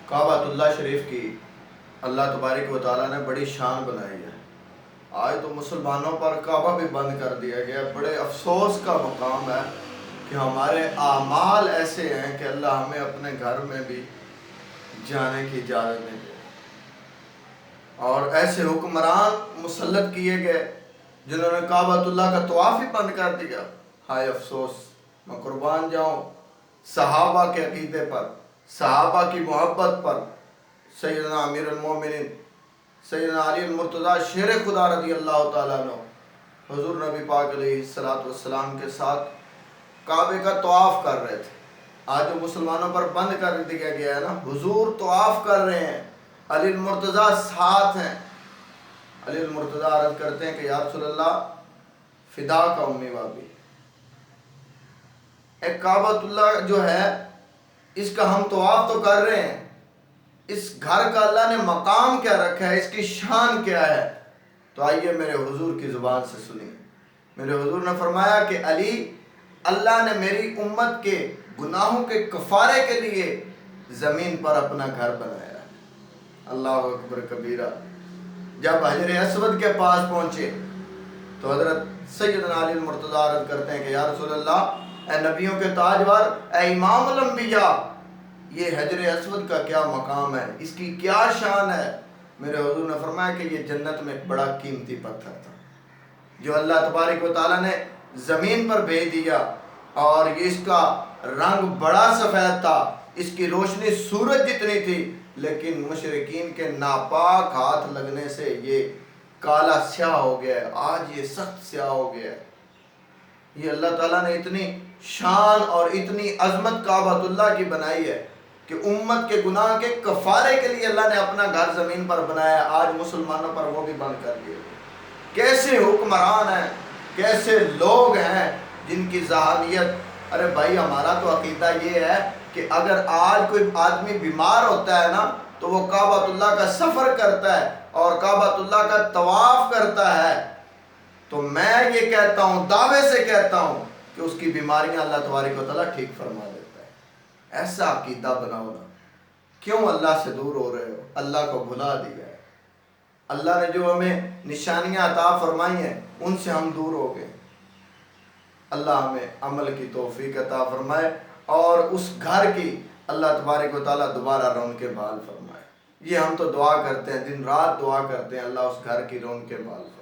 کعبۃ اللہ شریف کی اللہ تبارک و تعالیٰ نے بڑی شان بنائی ہے۔ آج تو مسلمانوں پر کعبہ بھی بند کر دیا گیا۔ بڑے افسوس کا مقام ہے کہ ہمارے اعمال ایسے ہیں کہ اللہ ہمیں اپنے گھر میں بھی جانے کی اجازت نہیں دے، اور ایسے حکمران مسلط کیے گئے جنہوں نے کعبۃ اللہ کا طواف ہی بند کر دیا۔ ہائے افسوس! میں قربان جاؤں صحابہ کے عقیدے پر، صحابہ کی محبت پر۔ سیدنا امیر المومنین سیدنا علی المرتضیٰ شیر خدا رضی اللہ تعالیٰ عنہ حضور نبی پاک علیہ السلام کے ساتھ کعبے کا طواف کر رہے تھے۔ آج جو مسلمانوں پر بند کر دیا گیا ہے نا، حضور طواف کر رہے ہیں، علی المرتضیٰ ساتھ ہیں۔ علی المرتضیٰ عرض کرتے ہیں کہ یا رسول اللہ فدا کا امی وابی، ایک کعبۃ اللہ جو ہے اس کا ہم طواف تو کر رہے ہیں، اس گھر کا اللہ نے مقام کیا رکھا ہے، اس کی شان کیا ہے؟ تو آئیے میرے حضور کی زبان سے سنیں۔ میرے حضور نے فرمایا کہ علی، اللہ نے میری امت کے گناہوں کے کفارے کے لیے زمین پر اپنا گھر بنایا۔ اللہ اکبر کبیرہ۔ جب حجر اسود کے پاس پہنچے تو حضرت سیدنا علی المرتضیٰ عرض کرتے ہیں کہ یا رسول اللہ، اے نبیوں کے تاجور، اے امام الانبیاء، یہ حجر اسود کا کیا مقام ہے، اس کی کیا شان ہے؟ میرے حضور نے فرمایا کہ یہ جنت میں ایک بڑا قیمتی پتھر تھا جو اللہ تبارک و تعالیٰ نے زمین پر بھیج دیا، اور اس کا رنگ بڑا سفید تھا، اس کی روشنی سورج جتنی تھی، لیکن مشرکین کے ناپاک ہاتھ لگنے سے یہ کالا سیاہ ہو گیا ہے۔ آج یہ سخت سیاہ ہو گیا ہے۔ یہ اللہ تعالیٰ نے اتنی شان اور اتنی عظمت کعبۃ اللہ کی بنائی ہے کہ امت کے گناہ کے کفارے کے لیے اللہ نے اپنا گھر زمین پر بنایا۔ آج مسلمانوں پر وہ بھی بند کر دیا۔ کیسے حکمران ہیں، کیسے لوگ ہیں جن کی ذہانیت، ارے بھائی ہمارا تو عقیدہ یہ ہے کہ اگر آج کوئی آدمی بیمار ہوتا ہے نا تو وہ کعبۃ اللہ کا سفر کرتا ہے اور کعبۃ اللہ کا طواف کرتا ہے، تو میں یہ کہتا ہوں، دعوے سے کہتا ہوں کہ اس کی بیماریاں اللہ تبارک و تعالیٰ ٹھیک فرما دیتا ہے۔ ایسا عقیدہ بناؤ نا۔ کیوں اللہ سے دور ہو رہے ہو؟ اللہ کو بھلا دیا ہے۔ اللہ نے جو ہمیں نشانیاں عطا فرمائی ہیں ان سے ہم دور ہو گئے۔ اللہ ہمیں عمل کی توفیق عطا فرمائے اور اس گھر کی اللہ تبارک و تعالیٰ دوبارہ رونق بحال فرمائے۔ یہ ہم تو دعا کرتے ہیں، دن رات دعا کرتے ہیں، اللہ اس گھر کی رونق بحال فرمائے۔